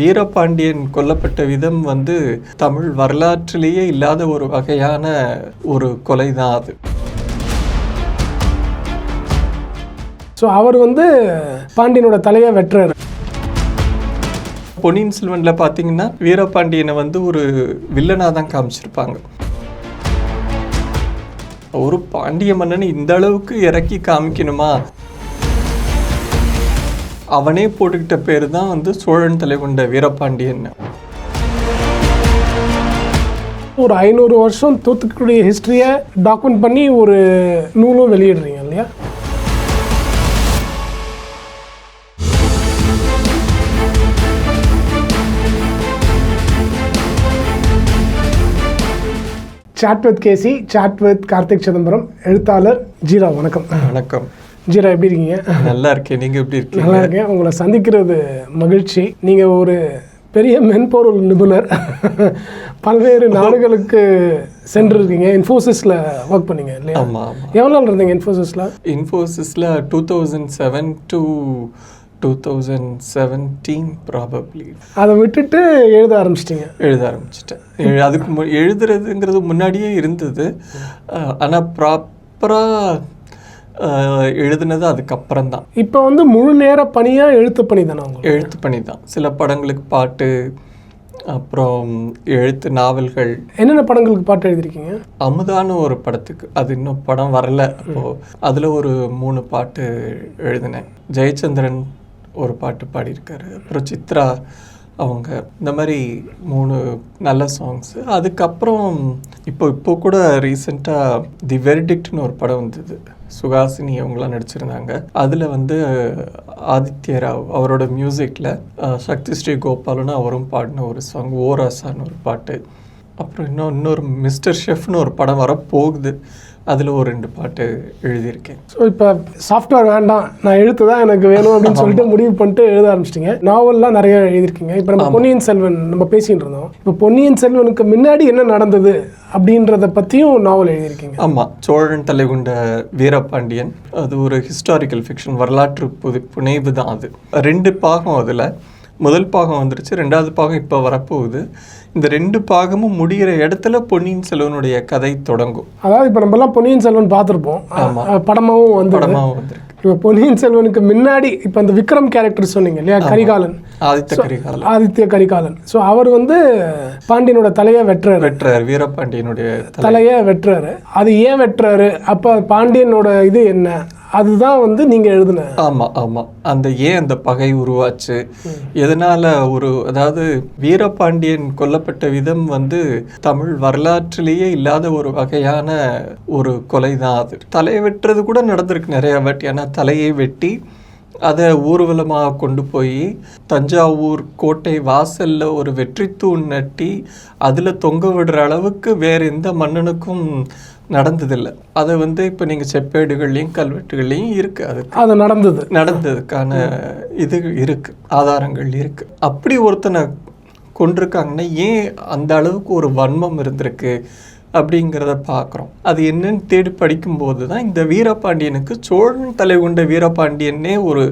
வீரபாண்டியன் கொல்லப்பட்ட விதம் தமிழ் வரலாற்றிலேயே இல்லாத ஒரு வகையான ஒரு கொலை தான் அது. ஸோ அவர் பாண்டியனோட தலையை வெட்டுறாரு. பொன்னியின் செல்வனில் பார்த்தீங்கன்னா வீரபாண்டியனை ஒரு வில்லனாக தான் காமிச்சிருப்பாங்க. ஒரு பாண்டிய மன்னனை இந்த அளவுக்கு இறக்கி காமிக்கணுமா? அவனே போட்டுக்கிட்ட பேர் தான் சோழன் தலை கொண்ட வீரபாண்டியன். ஒரு 500 வருஷம் தூத்துக்குடி ஹிஸ்டரியை டாக்குமெண்ட் பண்ணி ஒரு நூலும் வெளியிடுறீங்க இல்லையா? Chat with KC, chat with Karthik Chidambaram, எழுத்தாளர் ஜீரா. வணக்கம். வணக்கம் ஜீரா, எப்படி இருக்கீங்க? நல்லா இருக்கேன். நீங்கள் எப்படி இருக்கீங்க? நல்லா இருக்கேன். உங்களை சந்திக்கிறது மகிழ்ச்சி. நீங்கள் ஒரு பெரிய மென்பொருள் நிபுணர், பல்வேறு நாடுகளுக்கு சென்றிருக்கீங்க. இன்ஃபோசிஸில் ஒர்க் பண்ணீங்க இல்லையா? ஆமாம். எவ்வளோ நாள் இருந்தீங்க இன்ஃபோசிஸில்? இன்ஃபோசிஸில் 2007 to 2017 ப்ராபப்ளி. அதை விட்டுட்டு எழுத ஆரம்பிச்சிட்டேன். அதுக்கு எழுதுறதுங்கிறது முன்னாடியே இருந்தது. ஆனால் ப்ராப்பராக எழுதுனது அதுக்கப்புறம் தான். இப்போ முழு நேர பணியாக எழுத்து பணி தானே? எழுத்து பணி தான். சில படங்களுக்கு பாட்டு, அப்புறம் எழுத்து நாவல்கள். என்னென்ன படங்களுக்கு பாட்டு எழுதிருக்கீங்க? அமுதான ஒரு படத்துக்கு, அது இன்னும் படம் வரல. அப்போது அதில் ஒரு 3 பாட்டு எழுதினேன். ஜெயச்சந்திரன் ஒரு பாட்டு பாடியிருக்காரு, அப்புறம் சித்ரா அவங்க, இந்த மாதிரி 3 நல்ல சாங்ஸு. அதுக்கப்புறம் இப்போ கூட ரீசெண்டாக தி வெர்டிக்ட்னு ஒரு படம் வந்தது. சுகாசினி அவங்களாம் நடிச்சிருந்தாங்க. அதில் ஆதித்ய ராவ் அவரோட மியூசிக்கில் சக்தி ஸ்ரீ கோபாலன்னு அவரும் பாடின ஒரு சாங், ஓராசான்னு ஒரு பாட்டு. அப்புறம் இன்னொரு மிஸ்டர் ஷெஃப்னு ஒரு படம் வரப்போகுது, அதில் ஒரு 2 பாட்டு எழுதியிருக்கேன். ஸோ இப்போ சாஃப்ட்வேர் வேண்டாம், நான் எழுத்து தான் எனக்கு வேணும் அப்படின்னு சொல்லிட்டு முடிவு பண்ணிட்டு எழுத ஆரம்பிச்சிட்டிங்க. நாவல்லாம் நிறைய எழுதியிருக்கீங்க. இப்போ நம்ம பொன்னியின் செல்வன் நம்ம பேசிகிட்டு இருந்தோம். இப்போ பொன்னியின் செல்வனுக்கு முன்னாடி என்ன நடந்தது அப்படின்றத பற்றியும் நாவல் எழுதியிருக்கீங்க. ஆமாம். சோழன் தலை கொண்ட வீரபாண்டியன், அது ஒரு ஹிஸ்டாரிக்கல் ஃபிக்ஷன், வரலாற்று புனைவு தான் அது. 2 பாகம். அதில் முதல் பாகம் வந்துருச்சு, 2வது பாகம் இப்போ வரப்போகுது. இந்த 2 பாகமும் முடிகிற இடத்துல பொன்னியின் செல்வனுடைய கதை தொடங்கும். அதாவது இப்போ நம்மலாம் பொன்னியின் செல்வன் பார்த்துருப்போம், படமாகவும் வந்துருக்கு. இப்போ பொன்னியின் செல்வனுக்கு முன்னாடி இப்போ அந்த விக்ரம் கேரக்டர் சொன்னீங்க இல்லையா, கரிகாலன், ஆதித்ய கரிகாலன். ஸோ அவர் பாண்டியனோட தலையை வெட்டுறாரு, வீரபாண்டியனுடைய தலையை வெட்டுறாரு. அது ஏன் வெட்டுறாரு? அப்போ பாண்டியனோட இது என்ன, அதுதான் நீங்கள் எழுதுன. ஆமாம். அந்த பகை உருவாச்சு எதனால? அதாவது வீரபாண்டியன் கொல்லப்பட்ட விதம் தமிழ் வரலாற்றிலேயே இல்லாத ஒரு வகையான ஒரு கொலை தான் அது. தலையை வெட்டுறது கூட நடந்திருக்கு நிறைய வாட்டி. ஏன்னா தலையை வெட்டி அதை ஊர்வலமாக கொண்டு போய் தஞ்சாவூர் கோட்டை வாசலில் ஒரு வெற்றி தூண் நட்டி அதில் தொங்க விடுற அளவுக்கு வேறு எந்த மன்னனுக்கும் நடந்ததில்லை. அதை இப்போ நீங்கள் செப்பேடுகள்லையும் கல்வெட்டுகள்லையும் இருக்குது. அது நடந்ததுக்கான இது இருக்குது, ஆதாரங்கள் இருக்குது. அப்படி ஒருத்தனை கொண்டிருக்காங்கன்னா ஏன் அந்த அளவுக்கு ஒரு வன்மம் இருந்திருக்கு அப்படிங்கிறத பார்க்குறோம். அது என்னன்னு தேடி படிக்கும்போது தான் இந்த வீரபாண்டியனுக்கு சோழன் தலை கொண்ட வீரபாண்டியன்னே ஒரு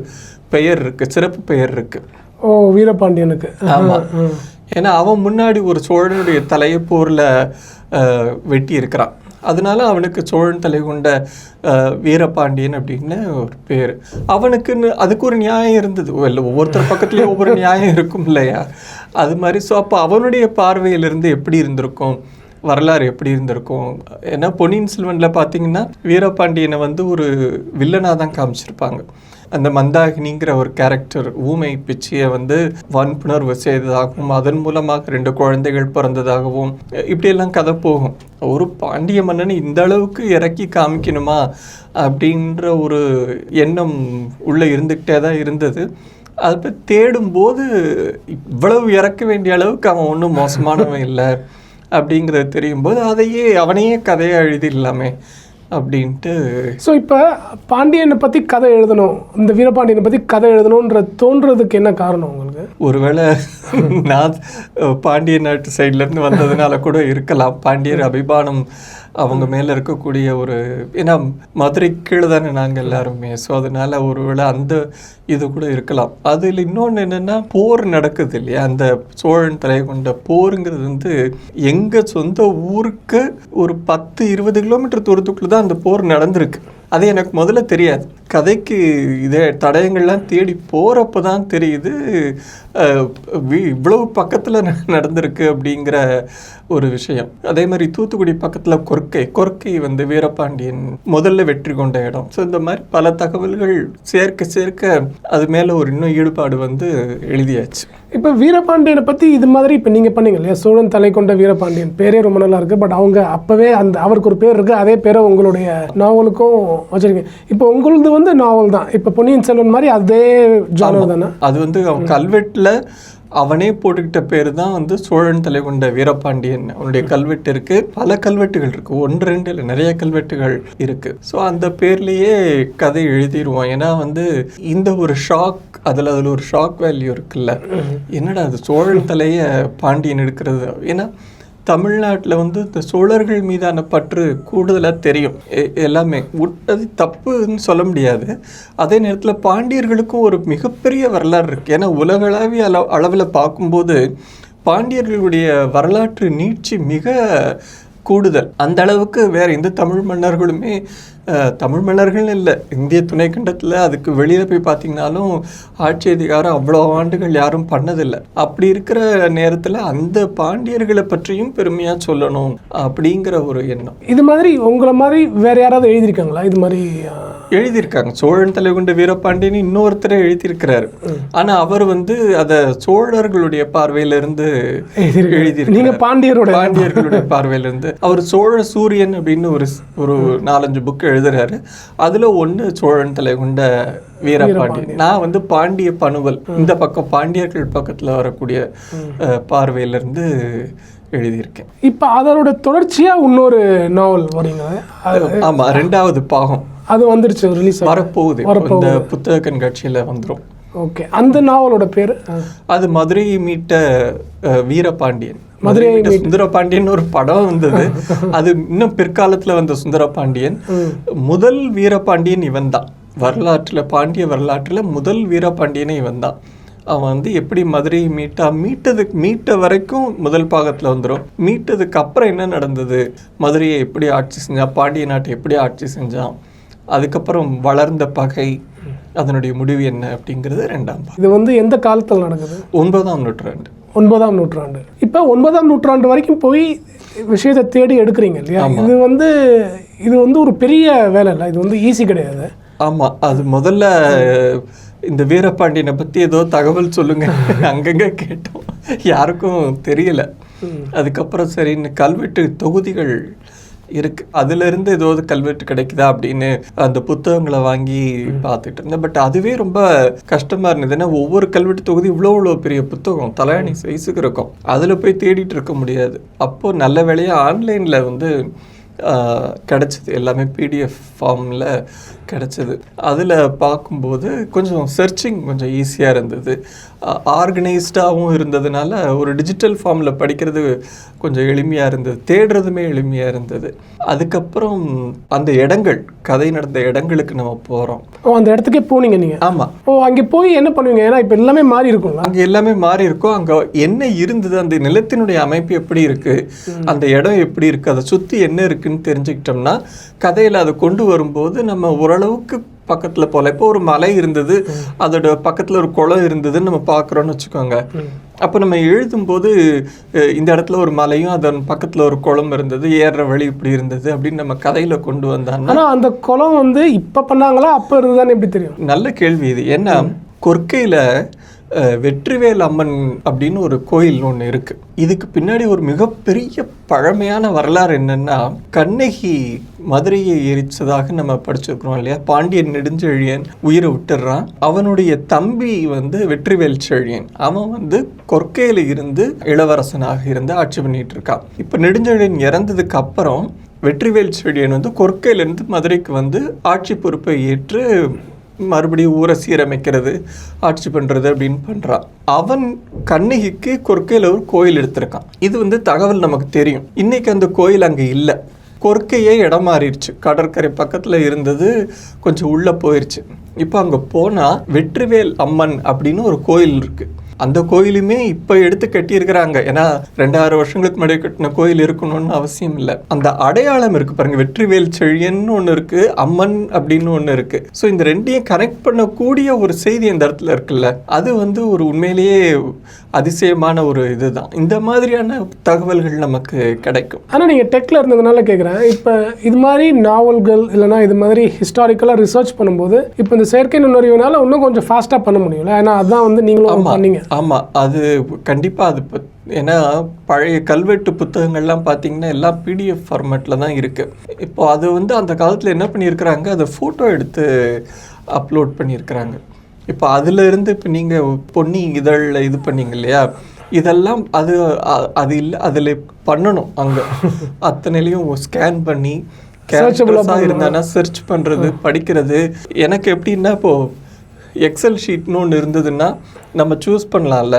பெயர் இருக்குது, சிறப்பு பெயர் இருக்குது. ஓ, வீரபாண்டியனுக்கு. ஆமாம். ஏன்னா அவன் முன்னாடி ஒரு சோழனுடைய தலையை போரில் வெட்டி இருக்கிறான். அதனால அவனுக்கு சோழன் தலை கொண்ட வீரபாண்டியன் அப்படின்னு ஒரு பேர். அவனுக்குன்னு அதுக்கு ஒரு நியாயம் இருந்தது. இல்லை, ஒவ்வொருத்தர் பக்கத்துலேயும் ஒவ்வொரு நியாயம் இருக்கும் இல்லையா, அது மாதிரி. ஸோ அப்போ அவனுடைய பார்வையிலிருந்து எப்படி இருந்திருக்கும், வரலாறு எப்படி இருந்திருக்கும்? ஏன்னா பொன்னியின் செல்வனில் பார்த்தீங்கன்னா வீரபாண்டியனை ஒரு வில்லனாக தான் காமிச்சிருப்பாங்க. அந்த மந்தாகினிங்கிற ஒரு கேரக்டர் ஊமை பிச்சியை வன்புணர்வு செய்ததாகவும் அதன் மூலமாக 2 குழந்தைகள் பிறந்ததாகவும் இப்படியெல்லாம் கதை போகும். ஒரு பாண்டிய மன்னனை இந்த அளவுக்கு இறக்கி காமிக்கணுமா அப்படின்ற ஒரு எண்ணம் உள்ளே இருந்துக்கிட்டே தான் இருந்தது. அதை போய் தேடும்போது இவ்வளவு இறக்க வேண்டிய அளவுக்கு அவன் ஒன்றும் மோசமானவன் இல்லை அப்படிங்கிறது தெரியும் போது அவனையே கதையாக எழுதிடலாமே அப்படின்ட்டு. ஸோ இப்போ பாண்டியனை பற்றி கதை எழுதணும், இந்த வீரபாண்டியனை பற்றி கதை எழுதணுன்ற தோன்றதுக்கு என்ன காரணம் உங்களுக்கு? ஒருவேளை நான் பாண்டிய நாட்டு சைட்லேருந்து வந்ததுனால கூட இருக்கலாம். பாண்டியர் அபிமானம் அவங்க மேலே இருக்கக்கூடிய ஒரு, ஏன்னா மதுரை கீழே தானே நாங்கள் எல்லாருமே, ஸோ அதனால ஒருவேளை அந்த இது கூட இருக்கலாம். அதில் இன்னொன்று என்னென்னா, போர் நடக்குது இல்லையா, அந்த சோழன் தலை கொண்ட போருங்கிறது வந்து எங்கள் சொந்த ஊருக்கு ஒரு 10-20 கிலோமீட்டர் தூரத்துக்குள்ள தான் அந்த போர் நடந்திருக்கு. அது எனக்கு முதல்ல தெரியாது. கதைக்கு இதே தடயங்கள்லாம் தேடி போகிறப்ப தான் தெரியுது இவ்வளவு பக்கத்தில் நடந்திருக்கு அப்படிங்கிற ஒரு விஷயம். அதே மாதிரி தூத்துக்குடி பக்கத்தில் கொர்க்கை வந்து வீரபாண்டியன் முதல்ல வெற்றி கொண்ட இடம். ஸோ இந்த மாதிரி பல தகவல்கள் சேர்க்க அது மேலே ஒரு இன்னும் ஈடுபாடு வந்து எழுதியாச்சு. இப்போ வீரபாண்டியனை பற்றி இது மாதிரி இப்போ நீங்கள் பண்ணீங்க இல்லையா, சோழன் தலை கொண்ட வீரபாண்டியன் பேரே ரொம்ப நல்லா இருக்குது. பட் அவங்க அப்போவே அவருக்கு ஒரு பேர் இருக்குது, அதே பேரை உங்களுடைய நாவலுக்கும் வச்சுருக்கீங்க. இப்போ உங்களது வந்து நாவல் தான், இப்போ பொன்னியின் செல்வன் மாதிரி அதே ஜானர் தானே? அது வந்து அவன் கல்வெட்டில் அவனே போட்டுக்கிட்ட பேர் தான் வந்து சோழன் தலை கொண்ட வீரபாண்டியன். அவனுடைய கல்வெட்டு இருக்கு, பல கல்வெட்டுகள் இருக்கு, 1-2 இல்லை நிறைய கல்வெட்டுகள் இருக்கு. ஸோ அந்த பேர்லேயே கதை எழுதிடுவோம். ஏன்னா வந்து இந்த ஒரு ஷாக், அதில் ஒரு ஷாக் வேல்யூ இருக்குல்ல, என்னடா அது சோழன் தலையை பாண்டியன் எடுக்கிறது. ஏன்னா தமிழ்நாட்டில் வந்து இந்த சோழர்கள் மீதான பற்று கூடுதலாக தெரியும். எல்லாமே அது தப்புன்னு சொல்ல முடியாது. அதே நேரத்தில் பாண்டியர்களுக்கும் ஒரு மிகப்பெரிய வரலாறு இருக்குது. ஏன்னா உலகளாவிய அளவில் பார்க்கும்போது பாண்டியர்களுடைய வரலாற்று நீட்சி மிக கூடுதல். அந்த அளவுக்கு வேறு எந்த தமிழ் மன்னர்களுமே, தமிழ் மன்னர்கள் இல்லை, இந்திய துணைக்கண்டத்தில் அதுக்கு வெளியில் போய் பார்த்தீங்கன்னாலும் ஆட்சி அதிகாரம் அவ்வளோ ஆண்டுகள் யாரும் பண்ணதில்லை. அப்படி இருக்கிற நேரத்தில் அந்த பாண்டியர்களை பற்றியும் பெருமையாக சொல்லணும் அப்படிங்கிற ஒரு எண்ணம். இது மாதிரி உங்களை மாதிரி வேற யாராவது எழுதியிருக்காங்களா? இது மாதிரி எழுதியிருக்காங்க. சோழன் தலை கொண்ட வீரபாண்டியன் இன்னொருத்தரை எழுதியிருக்கிறாரு. ஆனால் அவர் வந்து அதை சோழர்களுடைய பார்வையிலிருந்து எழுதியிருக்காரு. நீங்கள் பாண்டியர்களுடைய பார்வையிலிருந்து அவர் சோழ சூரியன் அப்படின்னு ஒரு 4-5 புக்கு எழுதுறாரு. அதுல ஒண்ணு சோழன் தலை கொண்ட வீரபாண்டியன். நான் வந்து பாண்டிய பனுவல், இந்த பக்கம் பாண்டியர்கள் பக்கத்துல வரக்கூடிய பார்வையிலிருந்து எழுதியிருக்கேன். இப்போ அதோட தொடர்ச்சியா இன்னொரு நாவல் வரீங்க? ஆமா, 2வது பாகம் அது வந்துருச்சு, ரிலீஸ் வரப்போகுது, இந்த புத்தக கண்காட்சியில வந்துடும். ஓகே, அந்த நாவலோட பேர்? அது மதுரையை மீட்ட வீரபாண்டியன். மதுரை சுந்தரபாண்டியன் ஒரு படம் வந்தது, அது இன்னும் பிற்காலத்துல வந்த சுந்தரபாண்டியன். முதல் வீரபாண்டியன் இவன் தான் வரலாற்றுல, பாண்டிய வரலாற்றுல முதல் வீரபாண்டியனே இவன் தான். அவன் வந்து எப்படி மதுரையை மீட்ட வரைக்கும் முதல் பாகத்துல வந்துடும். மீட்டதுக்கு அப்புறம் என்ன நடந்தது, மதுரையை எப்படி ஆட்சி செஞ்சான், பாண்டிய நாட்டை எப்படி ஆட்சி செஞ்சான், அதுக்கப்புறம் வளர்ந்த பகை, அதனுடைய முடிவு என்ன அப்படிங்கிறது 2ஆம் பாகம். இது வந்து எந்த காலத்தில் நடக்குது? 9ஆம் நூற்றாண்டு. 9ஆம் நூற்றாண்டு. இப்போ 9ஆம் நூற்றாண்டு வரைக்கும் போய் விஷயத்தை தேடி எடுக்கிறீங்க இல்லையா? இது வந்து ஒரு பெரிய வேலை இல்லை, இது வந்து ஈஸி கிடையாது. ஆமாம், அது முதல்ல இந்த வீரபாண்டியனை பற்றி ஏதோ தகவல் சொல்லுங்க அங்கங்கே கேட்டோம், யாருக்கும் தெரியல. அதுக்கப்புறம் சரின்னு கல்வெட்டு தொகுதிகள் இருக்கு, அதுலேருந்து ஏதாவது கல்வெட்டு கிடைக்குதா அப்படின்னு அந்த புத்தகங்களை வாங்கி பார்த்துட்டு இருந்தேன். பட் அதுவே ரொம்ப கஷ்டமாக இருந்தது. ஏன்னா ஒவ்வொரு கல்வெட்டு தொகுதி இவ்வளோ பெரிய புத்தகம், தலையணி சைஸுக்கு இருக்கும், அதில் போய் தேடிட்டு இருக்க முடியாது. அப்போது நல்ல வேளையாக ஆன்லைனில் வந்து கிடச்சிது, எல்லாமே PDF ஃபார்மில் கிடச்சிது. அதில் பார்க்கும்போது கொஞ்சம் சர்ச்சிங் கொஞ்சம் ஈஸியாக இருந்தது, ஆர்கனைஸ்டாகவும் இருந்ததுனால ஒரு டிஜிட்டல் ஃபார்மில் படிக்கிறது கொஞ்சம் எளிமையாக இருந்தது, தேடுறதுமே எளிமையாக இருந்தது. அதுக்கப்புறம் அந்த இடங்கள், கதை நடந்த இடங்களுக்கு நம்ம போகிறோம். அந்த இடத்துக்கே போனீங்க நீங்கள்? ஆமாம். அங்கே போய் என்ன பண்ணுவீங்க? ஏன்னா இப்போ எல்லாமே மாறி இருக்கும். அங்கே எல்லாமே மாறி இருக்கும். அங்கே என்ன இருந்தது, அந்த நிலத்தினுடைய அமைப்பு எப்படி இருக்குது, அந்த இடம் எப்படி இருக்குது, அதை சுற்றி என்ன இருக்குன்னு தெரிஞ்சுக்கிட்டோம்னா கதையில் அதை கொண்டு வரும்போது நம்ம ஓரளவுக்கு பக்கத்தில் போகல. இப்போ ஒரு மலை இருந்தது, அதோட பக்கத்தில் ஒரு குளம் இருந்ததுன்னு நம்ம பார்க்குறோன்னு வச்சுக்கோங்க. அப்போ நம்ம எழுதும்போது இந்த இடத்துல ஒரு மலையும் அதன் பக்கத்தில் ஒரு குளம் இருந்தது, ஏறுற வழி இப்படி இருந்தது அப்படின்னு நம்ம கதையில் கொண்டு வந்தாங்கன்னா. ஆனால் அந்த குளம் வந்து இப்போ பண்ணாங்களா, அப்போ இருந்ததுதானே எப்படி தெரியும்? நல்ல கேள்வி இது. ஏன்னா கொர்க்கையில் வெற்றிவேல் அம்மன் அப்படின்னு ஒரு கோயில் ஒன்று இருக்கு. இதுக்கு பின்னாடி ஒரு மிகப்பெரிய பழமையான வரலாறு என்னன்னா, கண்ணகி மதுரையை எரிச்சதாக நம்ம படிச்சிருக்கிறோம் இல்லையா. பாண்டியன் நெடுஞ்செழியன் உயிரை விட்டுறான், அவனுடைய தம்பி வந்து வெற்றிவேல் செழியன், அவன் வந்து கொர்க்கையில இருந்து இளவரசனாக இருந்து ஆட்சி பண்ணிட்டு இருக்கான். இப்போ நெடுஞ்செழியன் இறந்ததுக்கு அப்புறம் வெற்றிவேல் செழியன் வந்து கொர்க்கையிலேருந்து மதுரைக்கு வந்து ஆட்சி பொறுப்பை ஏற்று மறுபடியும் ஊரை சீரமைக்கிறது, ஆட்சி பண்ணுறது அப்படின்னு பண்ணுறான். அவன் கண்ணகிக்கு கொற்கையில் ஒரு கோயில் எடுத்திருக்கான். இது தகவல் நமக்கு தெரியும். இன்னைக்கு அந்த கோயில் அங்கே இல்லை. கொற்கையே இடம் மாறிடுச்சு. கடற்கரை பக்கத்தில் இருந்தது கொஞ்சம் உள்ளே போயிடுச்சு. இப்போ அங்கே போனால் வெற்றிவேல் அம்மன் அப்படின்னு ஒரு கோயில் இருக்குது. அந்த கோயிலுமே இப்போ எடுத்து கட்டியிருக்கிறாங்க. ஏன்னா 2000 வருஷங்களுக்கு முன்னாடி கட்டின கோயில் இருக்கணும்னு அவசியம் இல்லை. அந்த அடையாளம் இருக்குது பாருங்க, வெற்றிவேல் செழியன்னு ஒன்று இருக்குது, அம்மன் அப்படின்னு ஒன்று இருக்குது. ஸோ இந்த ரெண்டையும் கனெக்ட் பண்ணக்கூடிய ஒரு செய்தி இந்த இடத்துல இருக்குல்ல, அது ஒரு உண்மையிலேயே அதிசயமான ஒரு இதுதான். இந்த மாதிரியான தகவல்கள் நமக்கு கிடைக்கும். ஆனால் நீங்கள் டெக்கில் இருந்ததுனால கேட்குறேன், இப்போ இது மாதிரி நாவல்கள் இல்லைனா இது மாதிரி ஹிஸ்டாரிக்கலாக ரிசர்ச் பண்ணும்போது இப்போ இந்த செயற்கை நுண்ணறிவுனால இன்னும் கொஞ்சம் ஃபாஸ்ட்டாக பண்ண முடியும்ல? ஏன்னா அதுதான் நீங்களும் பண்ணீங்க. ஆமாம், அது கண்டிப்பாக. அது ஏன்னா பழைய கல்வெட்டு புத்தகங்கள்லாம் பார்த்தீங்கன்னா எல்லாம் பிடிஎஃப் ஃபார்மேட்டில் தான் இருக்குது. இப்போ அது அந்த காலத்தில் என்ன பண்ணியிருக்கிறாங்க, அதை ஃபோட்டோ எடுத்து அப்லோட் பண்ணியிருக்கிறாங்க. இப்போ அதிலிருந்து இப்போ நீங்கள் பொன்னி இதழில் இது பண்ணீங்க இல்லையா, இதெல்லாம் அது இல்லை, அதில் பண்ணணும். அங்கே அத்தனையிலையும் ஸ்கேன் பண்ணி கேரக்டர்ஸாக இருந்தானா சர்ச் பண்ணுறது, படிக்கிறது. எனக்கு எப்படின்னா இப்போது எக்ஸல் ஷீட்னு ஒன்று இருந்ததுன்னா நம்ம சூஸ் பண்ணலாம்ல.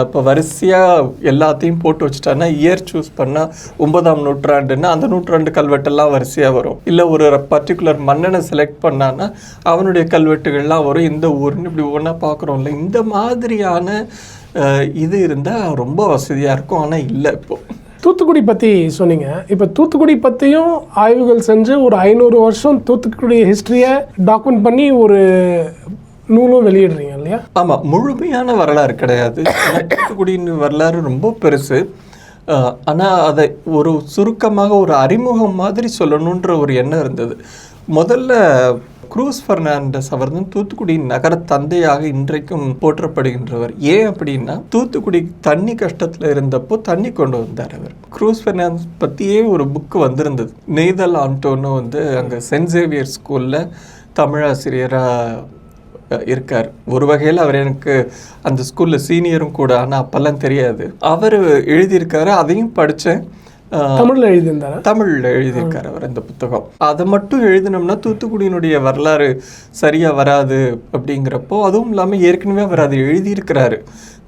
இப்போ வரிசையாக எல்லாத்தையும் போட்டு வச்சுட்டான்னா இயர் சூஸ் பண்ணால் 9ஆம் நூற்றாண்டுன்னா அந்த நூற்றாண்டு கல்வெட்டெல்லாம் வரிசையாக வரும். இல்லை ஒரு பர்டிகுலர் மன்னனை செலக்ட் பண்ணான்னா அவனுடைய கல்வெட்டுகள்லாம் வரும், இந்த ஊர்னு இப்படி ஒன்றா பார்க்குறோம்ல. இந்த மாதிரியான இது இருந்தால் ரொம்ப வசதியாக இருக்கும். ஆனால் இல்லை. இப்போது தூத்துக்குடி பற்றி சொன்னீங்க. இப்போ தூத்துக்குடி பற்றியும் ஆய்வுகள் செஞ்சு ஒரு 500 வருஷம் தூத்துக்குடி ஹிஸ்ட்ரியை டாக்குமெண்ட் பண்ணி ஒரு நூலும் வெளியிடுறீங்க இல்லையா? ஆமாம், முழுமையான வரலாறு கிடையாது. தூத்துக்குடியின் வரலாறு ரொம்ப பெருசு. ஆனால் அதை ஒரு சுருக்கமாக ஒரு அறிமுகம் மாதிரி சொல்லணுன்ற ஒரு எண்ணம் இருந்தது. முதல்ல குரூஸ் ஃபெர்னாண்டஸ் அவர் தான் தூத்துக்குடியின் நகர தந்தையாக இன்றைக்கும் போற்றப்படுகின்றவர். ஏன் அப்படின்னா தூத்துக்குடி தண்ணி கஷ்டத்தில் இருந்தப்போ தண்ணி கொண்டு வந்தார் அவர். குரூஸ் ஃபெர்னாண்டஸ் பற்றியே ஒரு புக்கு வந்திருந்தது. நெய்தல் ஆண்டோன்னு அங்கே சென்ட் சேவியர் ஸ்கூலில் தமிழாசிரியராக இருக்கார். ஒரு வகையில் அவர் எனக்கு அந்த ஸ்கூலில் சீனியரும் கூட, ஆனால் அப்போல்லாம் தெரியாது. அவர் எழுதியிருக்காரு, அதையும் படித்தேன். தமிழில் எழுதியிருந்தார். தமிழில் எழுதியிருக்கார் அவர் அந்த புத்தகம். அதை மட்டும் எழுதினோம்னா தூத்துக்குடியினுடைய வரலாறு சரியாக வராது அப்படிங்கிறப்போ, அதுவும் இல்லாமல் ஏற்கனவே அவர் அதை எழுதியிருக்கிறாரு.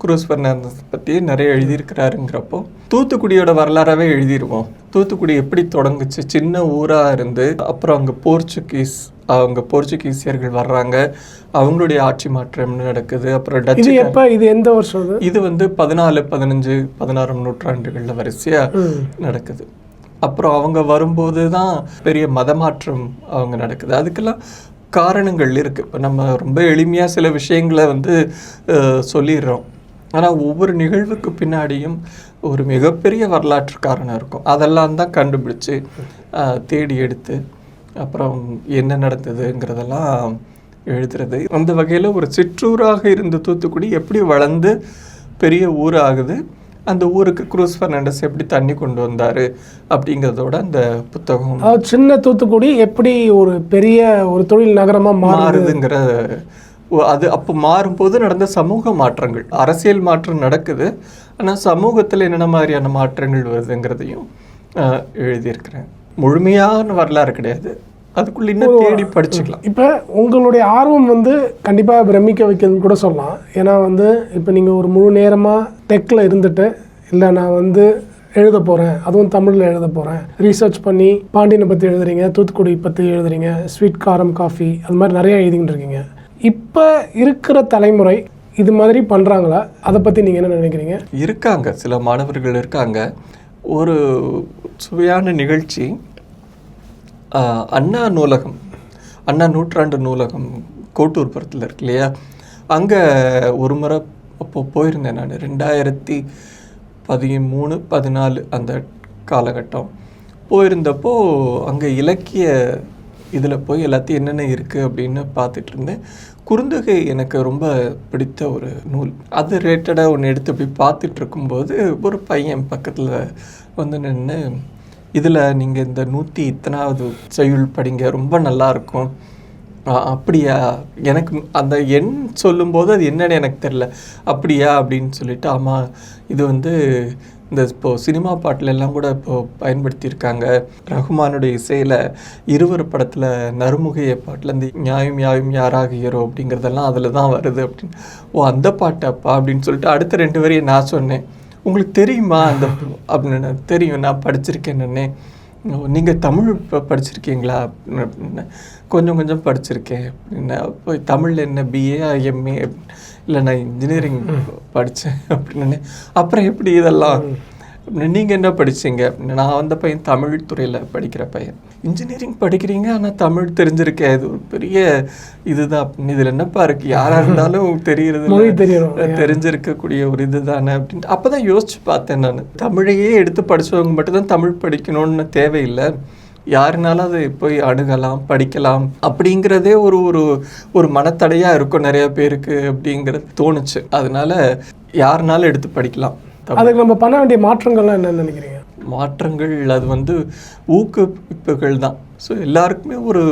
குரூஸ் ஃபெர்னாண்டஸ் பற்றியே நிறைய எழுதியிருக்கிறாருங்கிறப்போ தூத்துக்குடியோட வரலாறாகவே எழுதிடுவோம். தூத்துக்குடி எப்படி தொடங்குச்சு, சின்ன ஊராக இருந்து அப்புறம் அங்கே போர்ச்சுகீசியர்கள் வர்றாங்க, அவங்களுடைய ஆட்சி மாற்றம் நடக்குது. அப்புறம் டச்சு. இது எந்த வருஷம்? இது 14, 15, 16ஆம் நூற்றாண்டுகளில் வரிசையாக நடக்குது. அப்புறம் அவங்க வரும்போது தான் பெரிய மதமாற்றம் அவங்க நடக்குது. அதுக்கெல்லாம் காரணங்கள் இருக்குது. இப்போ நம்ம ரொம்ப எளிமையாக சில விஷயங்களை சொல்லிடுறோம். ஆனால் ஒவ்வொரு நிகழ்வுக்கு பின்னாடியும் ஒரு மிகப்பெரிய வரலாற்று காரணம் இருக்கும். அதெல்லாம் தான் கண்டுபிடிச்சு தேடி எடுத்து அப்புறம் என்ன நடந்ததுங்கிறதெல்லாம் எழுதுறது. அந்த வகையில் ஒரு சிற்றூராக இருந்த தூத்துக்குடி எப்படி வளர்ந்து பெரிய ஊராகுது, அந்த ஊருக்கு குரூஸ் ஃபெர்னாண்டஸ் எப்படி தண்ணி கொண்டு வந்தார் அப்படிங்கிறதோட அந்த புத்தகம். சின்ன தூத்துக்குடி எப்படி ஒரு பெரிய ஒரு தொழில் நகரமாக மாறுதுங்கிற அது அப்போ மாறும்போது நடந்த சமூக மாற்றங்கள், அரசியல் மாற்றம் நடக்குது. ஆனால் சமூகத்தில் என்னென்ன மாதிரியான மாற்றங்கள் வருதுங்கிறதையும் எழுதியிருக்கிறேன். முழுமையான வரலாறு கிடையாது, அதுக்குள்ள இன்னும் தேடி படிச்சுக்கலாம். இப்போ உங்களுடைய ஆர்வம் கண்டிப்பாக பிரமிக்க வைக்கிறதுன்னு கூட சொல்லலாம். ஏன்னா இப்போ நீங்கள் ஒரு முழு நேரமாக டெக்கில் இருந்துட்டு, இல்லை நான் எழுத போகிறேன், அதுவும் தமிழில் எழுத போகிறேன், ரீசர்ச் பண்ணி பாண்டியனை பற்றி எழுதுறீங்க, தூத்துக்குடி பற்றி எழுதுறீங்க, ஸ்வீட் காரம் காஃபி, அது மாதிரி நிறையா எழுதிக்கிட்டு இருக்கீங்க. இப்போ இருக்கிற தலைமுறை இது மாதிரி பண்ணுறாங்களா? அதை பற்றி நீங்கள் என்ன நினைக்கிறீங்க? இருக்காங்க, சில மாணவர்கள் இருக்காங்க. ஒரு சுவையான நிகழ்ச்சி, அண்ணா நூலகம், அண்ணா நூற்றாண்டு நூலகம் கோட்டூர்புரத்தில் இருக்கு இல்லையா, அங்கே ஒரு முறை அப்போது போயிருந்தேன் நான். 2013, 14 அந்த காலகட்டம் போயிருந்தப்போ அங்கே இலக்கிய இதில் போய் எல்லாத்தையும் என்னென்ன இருக்குது அப்படின்னு பார்த்துட்டு இருந்தேன். குறுந்தொகை எனக்கு ரொம்ப பிடித்த ஒரு நூல். அது ரிலேட்டடாக ஒன்று எடுத்து போய் பார்த்துட்டு இருக்கும்போது ஒரு பையன் பக்கத்தில் நின்று, இதில் நீங்கள் இந்த 100 இத்தனாவது செய்யுள் படிங்க, ரொம்ப நல்லாயிருக்கும் அப்படியா, எனக்கு அந்த எண் சொல்லும்போது அது என்னன்னு எனக்கு தெரில. அப்படியா அப்படின்னு சொல்லிட்டு, ஆமாம் இது வந்து இந்த இப்போது சினிமா பாட்டில் எல்லாம் கூட இப்போது பயன்படுத்தியிருக்காங்க. ரஹ்மானுடைய இசையில் இருவர் படத்தில் நறுமுகைய பாட்டில் இந்த நியாயம் யாயும் யாராகியரோ அப்படிங்கிறதெல்லாம் அதில் தான் வருது அப்படின்னு. ஓ அந்த பாட்டாப்பா அப்படின்னு சொல்லிட்டு அடுத்த 2 வரையும் நான் சொன்னேன். உங்களுக்கு தெரியுமா அந்த அப்படின்னு. தெரியும், நான் படிச்சிருக்கேன்னு. நீங்கள் தமிழ் படிச்சிருக்கீங்களா அப்படின்னு. கொஞ்சம் கொஞ்சம் படிச்சிருக்கேன் அப்படின்னா. இப்போ தமிழில் என்ன பிஏ எம்ஏ? இல்லை நான் இன்ஜினியரிங் படித்தேன் அப்படின்னு. அப்புறம் எப்படி இதெல்லாம்? நீங்கள் என்ன படிச்சீங்க அப்படின்னு. நான் வந்த பையன் தமிழ் துறையில் படிக்கிற பையன். இன்ஜினியரிங் படிக்கிறீங்க ஆனால் தமிழ் தெரிஞ்சிருக்கேன், இது ஒரு பெரிய இதுதான் அப்படின்னு. இதில் என்னப்பா இருக்குது, யாராக இருந்தாலும் தெரிஞ்சிருக்கக்கூடிய ஒரு இது தானே அப்படின்ட்டு. அப்போ தான் யோசிச்சு பார்த்தேன் நான். தமிழையே எடுத்து படித்தவங்க மட்டும்தான் தமிழ் படிக்கணும்னு தேவையில்லை, யாருனாலும் அதை போய் அணுகலாம், படிக்கலாம் அப்படிங்கிறதே ஒரு ஒரு ஒரு மனத்தடையாக இருக்கும் நிறைய பேருக்கு அப்படிங்கிறது தோணுச்சு. அதனால யாருனாலும் எடுத்து படிக்கலாம். அதுக்கு நம்ம பண்ண வேண்டிய மாற்றங்கள்லாம் என்னன்னு நினைக்கிறீங்க? மாற்றங்கள் அது வந்து ஊக்குவிப்புகள் தான். ஸோ எல்லாருக்குமே ஒரு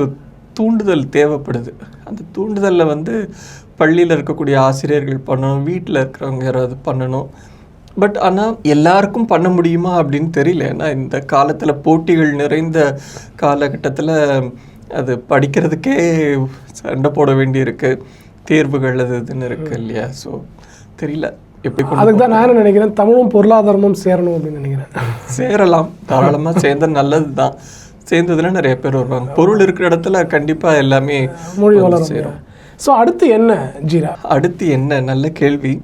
தூண்டுதல் தேவைப்படுது. அந்த தூண்டுதலில் வந்து பள்ளியில் இருக்கக்கூடிய ஆசிரியர்கள் பண்ணணும், வீட்டில் இருக்கிறவங்க யாராவது பண்ணணும். பட் ஆனால் எல்லாருக்கும் பண்ண முடியுமா அப்படின்னு தெரியல. ஏன்னா இந்த காலத்தில் போட்டிகள் நிறைந்த காலகட்டத்தில் அது படிக்கிறதுக்கே சண்டை போட வேண்டியிருக்கு, தேர்வுகள் அது இதுன்னு இருக்குது இல்லையா? ஸோ தெரியல எப்படி. அதுக்கு தான் நான் நினைக்கிறேன், தமிழும் பொருளாதாரமும் சேரணும் அப்படின்னு நினைக்கிறேன். சேரலாம், தாராளமாக சேர்ந்தா நல்லது தான். சேர்ந்ததுன்னா நிறைய பேர் வருவாங்க. பொருள் இருக்கிற இடத்துல கண்டிப்பாக எல்லாமே மொழி வளரும், சேரும். ஸோ அடுத்து என்ன ஜீரா? அடுத்து என்ன, நல்ல கேள்வி.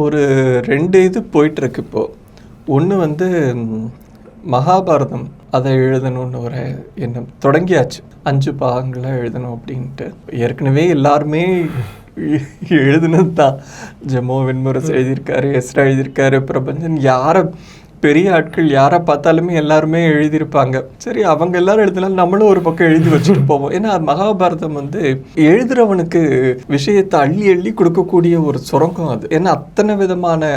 ஒரு 2 இது போயிட்டுருக்கு இப்போது. ஒன்று வந்து மகாபாரதம், அதை எழுதணும்னு ஒரு எண்ணம் தொடங்கியாச்சு. 5 பாகங்களாக எழுதணும் அப்படின்ட்டு. ஏற்கனவே எல்லாருமே எழுதுனது தான். ஜெமோ வெண்முரசு எழுதியிருக்காரு, எஸ்ரா எழுதியிருக்காரு, பிரபஞ்சன், யாரை பெரிய ஆட்கள் யாரை பார்த்தாலுமே எல்லாருமே எழுதியிருப்பாங்க. சரி, அவங்க எல்லாரும் எழுதினாலும் நம்மளும் ஒரு பக்கம் எழுதி வச்சுட்டு போவோம். ஏன்னா மகாபாரதம் வந்து எழுதுறவனுக்கு விஷயத்தை அள்ளி அள்ளி கொடுக்கக்கூடிய ஒரு சுரங்கம் அது. ஏன்னா அத்தனை விதமான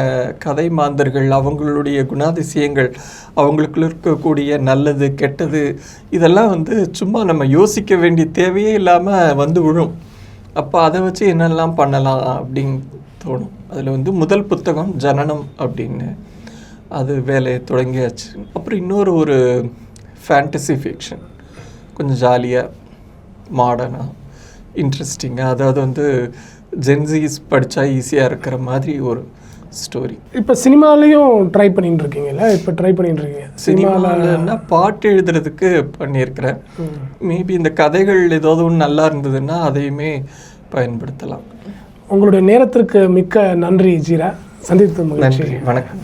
கதை மாந்தர்கள், அவங்களுடைய குணாதிசயங்கள், அவங்களுக்குள்ள இருக்கக்கூடிய நல்லது கெட்டது, இதெல்லாம் வந்து சும்மா நம்ம யோசிக்க வேண்டிய தேவையே இல்லாமல் வந்து விழும். அப்போ அதை வச்சு என்னெல்லாம் பண்ணலாம் அப்படின்னு தோணும். அதில் வந்து முதல் புத்தகம் ஜனனம் அப்படின்னு, அது வேலையை தொடங்கியாச்சு. அப்புறம் இன்னொரு ஒரு ஃபேண்டசி ஃபிக்ஷன், கொஞ்சம் ஜாலியாக மாடர்னாக இன்ட்ரெஸ்டிங்காக, அதாவது வந்து ஜென்ஸீஸ் படித்தா ஈஸியாக இருக்கிற மாதிரி ஒரு ஸ்டோரி. இப்போ சினிமாலேயும் ட்ரை பண்ணிட்டு இருக்கீங்கல்ல? இப்போ ட்ரை பண்ணிட்டு இருக்கீங்க சினிமாலன்னா பாட்டு எழுதுறதுக்கு பண்ணியிருக்கிறேன். மேபி இந்த கதைகள் ஏதாவது ஒன்று நல்லா இருந்ததுன்னா அதையுமே பயன்படுத்தலாம். உங்களுடைய நேரத்திற்கு மிக்க நன்றி ஜீரா. சந்தித்து நன்றி, வணக்கம்.